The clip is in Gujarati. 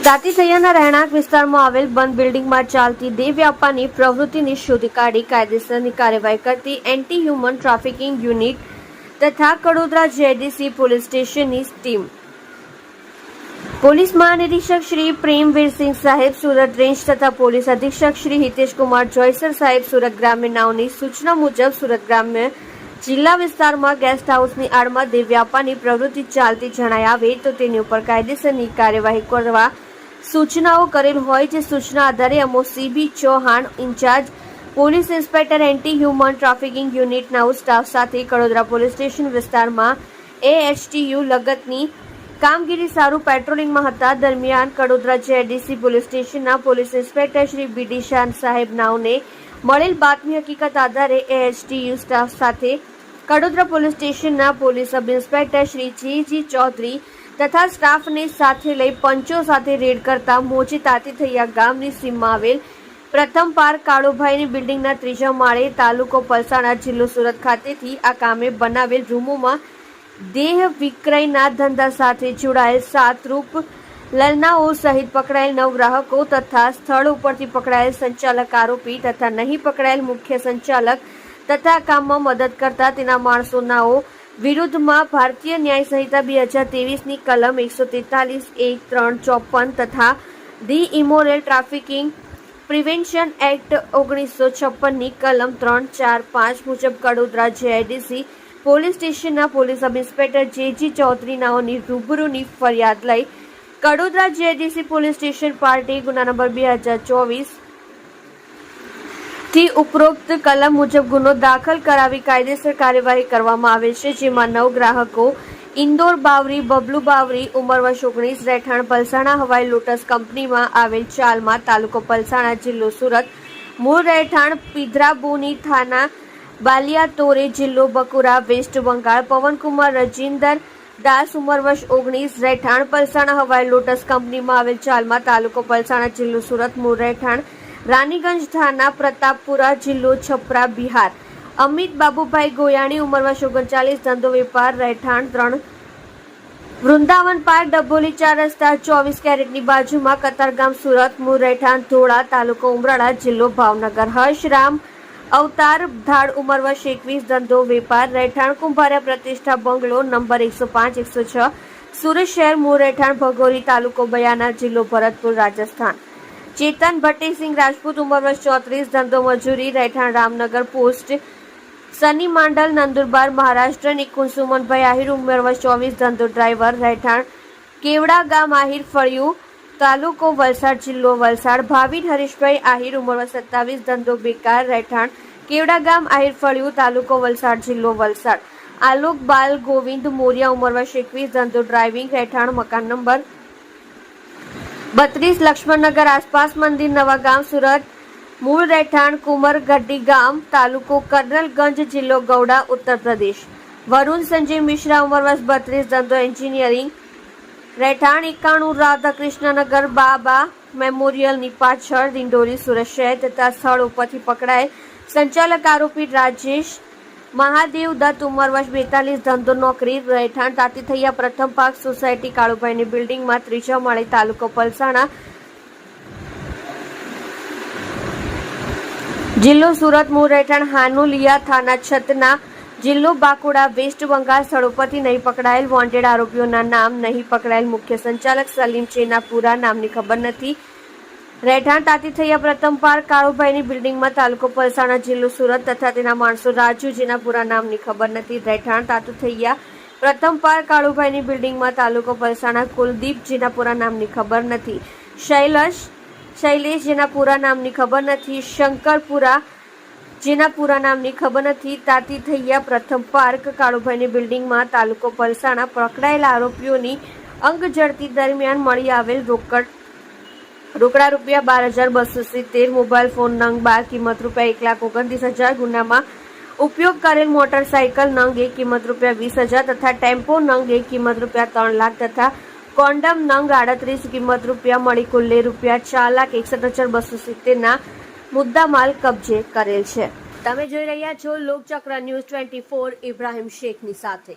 તાતીથૈયાના રહેણાંક વિસ્તારમાં આવેલ બંધ બિલ્ડિંગમાં ચાલતી દેહ વ્યાપારની પ્રવૃત્તિની શોધી કાઢી કાયદેસરની કાર્યવાહી કરતી એન્ટી હ્યુમન ટ્રાફિકિંગ યુનિટ તથા કડોદરા જેડીસી પોલીસ સ્ટેશનની ટીમ પોલીસ મહાનિરીક્ષક શ્રી પ્રેમવીરસિંહ સાહેબ સુરત રેન્જ તથા પોલીસ અધિક્ષક શ્રી હિતેશકુમાર જોયસર સાહેબ સુરત ગ્રામ્ય નાઓની સૂચના મુજબ સુરત ગ્રામ્ય જિલ્લા વિસ્તારમાં ગેસ્ટ હાઉસની આડમાં દેહ વ્યાપારની પ્રવૃત્તિ ચાલતી જણાઈ આવે તો તેની ઉપર કાયદેસરની કાર્યવાહી કરવા સૂચનાઓ કરેલ હોય જે સૂચના આધારે અમો CB Chauhan in-charge police inspector anti human trafficking યુનિટના સ્ટાફ સાથે કડોદરા પોલીસ સ્ટેશન વિસ્તારમાં એએચટીયુ લગતની કામગીરી સારું પેટ્રોલિંગમાં હતા દરમિયાન કડોદરા જેડીસી પોલીસ સ્ટેશનના police inspector Shri BD Shah સાહેબ નાઓને મળેલ બાતમી હકીકત આધારે એએચટીયુ સ્ટાફ સાથે કડોદરા પોલીસ સ્ટેશનના police sub inspector Shri G Chaudhary તથા સ્ટાફને સાથે લઈ પંચો સાથે રેડ કરતા મોચી તાતીથૈયા ગામની સીમમાં આવેલ પ્રથમ પાર્ક કાળુભાઈની બિલ્ડિંગના ત્રીજા માળે તાલુકો પલસાણા જિલ્લો સુરત ખાતેથી આ કામે બનાવેલ રૂમોમાં દેહ વિક્રયના ધંધા સાથે જોડાયેલ 7 રૂપ લલનાઓ સહિત પકડાયેલ 9 ગ્રાહકો તથા સ્થળ ઉપરથી પકડાયેલ સંચાલક આરોપી તથા નહીં પકડાયેલ મુખ્ય સંચાલક તથા કામમાં મદદ કરતા તેના માણસોનાઓ વિરુદ્ધમાં ભારતીય ન્યાય સંહિતા 2023ની કલમ 143(1)(3)(54) તથા the immoral trafficking prevention act 1956ની કલમ 3, 4, 5 મુજબ કડોદરા જેડીસી પોલીસ સ્ટેશનના police sub inspector G Chaudhari નાઓની રૂબરૂની ફરિયાદ લઈ કડોદરા જેડીસી પોલીસ સ્ટેશન પાર્ટી ગુના નંબર 2024 થી ઉપરોક્ત કલમ મુજબ ગુનો દાખલ કરાવી કાયદેસર કાર્યવાહી કરવામાં આવે છે જેમાં 9 ગ્રાહકો ઇન્દોર બાવરી બબલુ બાવરી ઉંમર વર્ષ 19 રહેઠાણ પલસાણા હવાઈ લોટસ કંપનીમાં આવેલ ચાલમાં તાલુકો પલસાણા જિલ્લો સુરત મૂળ રહેઠાણ પિધરાબોની થાના બાલિયાતોરે જિલ્લો બકુરા વેસ્ટ બંગાળ પવનકુમાર રજિન્દર દાસ ઉંમર વર્ષ 19 રહેઠાણ પલસાણા હવાઈ લોટસ કંપનીમાં આવેલ ચાલમાં તાલુકો પલસાણા જિલ્લો સુરત મૂળ રહેઠાણ રાનીગંજ થાના પ્રતાપપુરા જિલ્લો છપરા બિહાર અમિત બાબુભાઈ ગોયાણી ઉંમર વર્ષ 39 ધંધો વેપાર રહેઠાણ 3 વૃંદાવન પાર્ક ડબોલી 4 રસ્તા 24 કેરેટની બાજુમાં કતારગામ સુરત મૂળ રહેઠાણ ધોળા તાલુકો ઉમરાળા જિલ્લો ભાવનગર હર્ષરામ અવતાર ધાડ ઉંમર વર્ષ 21 ધંધો વેપાર રહેઠાણ કુંભારિયા પ્રતિષ્ઠા બંગલો નંબર 105-106 સુરત શહેર મૂળ રહેઠાણ ભગોરી તાલુકો બયાના જિલ્લો ભરતપુર રાજસ્થાન ચેતન ભટ્ટીસિંહ રાજપૂત ઉંમર વર્ષ 34 ધંધો મજૂરી રહેઠાણ રામનગર પોસ્ટ સની માંડલ નંદુરબાર મહારાષ્ટ્ર નિકુંજ સુમનભાઈ આહિર ઉંમર વર્ષ 24 ધંધો ડ્રાઈવર રહેઠાણ કેવડા ગામ આહિર ફળિયું તાલુકો વલસાડ જિલ્લો વલસાડ ભાવિન હરીશભાઈ આહિર ઉંમર વર્ષ 27 ધંધો બેકાર રહેઠાણ કેવડા ગામ આહિર ફળિયું તાલુકો વલસાડ જિલ્લો વલસાડ આલોક બાલ ગોવિંદ મોરિયા ઉંમર વર્ષ 21 ધંધો ડ્રાઇવિંગ રહેઠાણ મકાન નંબર 32 લક્ષ્મણનગર આસપાસ મંદિર નવા ગામ સુરત મૂળ રહેઠાણ કુમર ગઢી ગામ તાલુકો કર્નલગંજ જિલ્લો ગૌડા ઉત્તર પ્રદેશ વરુણ સંજય મિશ્રા ઉંમર વર્ષ 32 ધંધો એન્જિનિયરિંગ રહેઠાણ 91 રાધાકૃષ્ણનગર બાબા મેમોરિયલની પાછળ દિંડોરી સુરત શહેર તથા સ્થળ ઉપરથી પકડાયેલ સંચાલક આરોપી રાજેશ મહાદેવ દત્ત ઉંમર વર્ષ 42 ધંધો નોકરી રહેઠાણ તાતીથૈયા પ્રથમ પાર્ક સોસાયટી કાળુભાઈની બિલ્ડિંગમાં ત્રીજા માળે તાલુકો પલસાણા જિલ્લો સુરત મૂળ રહેઠાણ હાનુલિયા થાના છતના જિલ્લો બાંકુડા વેસ્ટ બંગાળ સ્થળ ઉપરથી નહીં પકડાયેલ વોન્ટેડ આરોપીઓના નામ નહીં પકડાયેલ મુખ્ય સંચાલક સલીમ ચેના પૂરા નામની ખબર નથી રહેઠાણ તાતીથૈયા પ્રથમ પાર્ક કાળુભાઈની બિલ્ડિંગમાં તાલુકો પલસાણા જિલ્લો સુરત તથા તેના માણસો રાજુ જેના પૂરા નામની ખબર નથી રહેઠાણ તાતીથૈયા પ્રથમ પાર્ક કાળુભાઈની બિલ્ડિંગમાં તાલુકો પલસાણા કુલદીપ જેના પૂરા નામની ખબર નથી શૈલેષ જેના પૂરા નામની ખબર નથી શંકરપુરા જેના પૂરા નામની ખબર નથી તાતીથૈયા પ્રથમ પાર્ક કાળુભાઈની બિલ્ડિંગમાં તાલુકો પલસાણા પકડાયેલા આરોપીઓની અંગ ઝડતી દરમિયાન મળી આવેલ રોકડા રૂપિયા 12,270 મોબાઈલ ફોન નંગ 12 કિંમત રૂપિયા 1,29,000 ગુનામાં ઉપયોગ કરેલ મોટરસાયકલ નંગ 1 કિંમત રૂપિયા 20,000 તથા ટેમ્પો નંગ 1 કિંમત રૂપિયા 3 લાખ તથા કોન્ડમ નંગ 38 કિંમત રૂપિયા મળી કુલ્લે રૂપિયા 4,61,270 ના મુદ્દામાલ કબજે કરેલ છે। તમે જોઈ રહ્યા છો લોકચક્ર ન્યૂઝ 24 ઇબ્રાહિમ શેખની સાથે।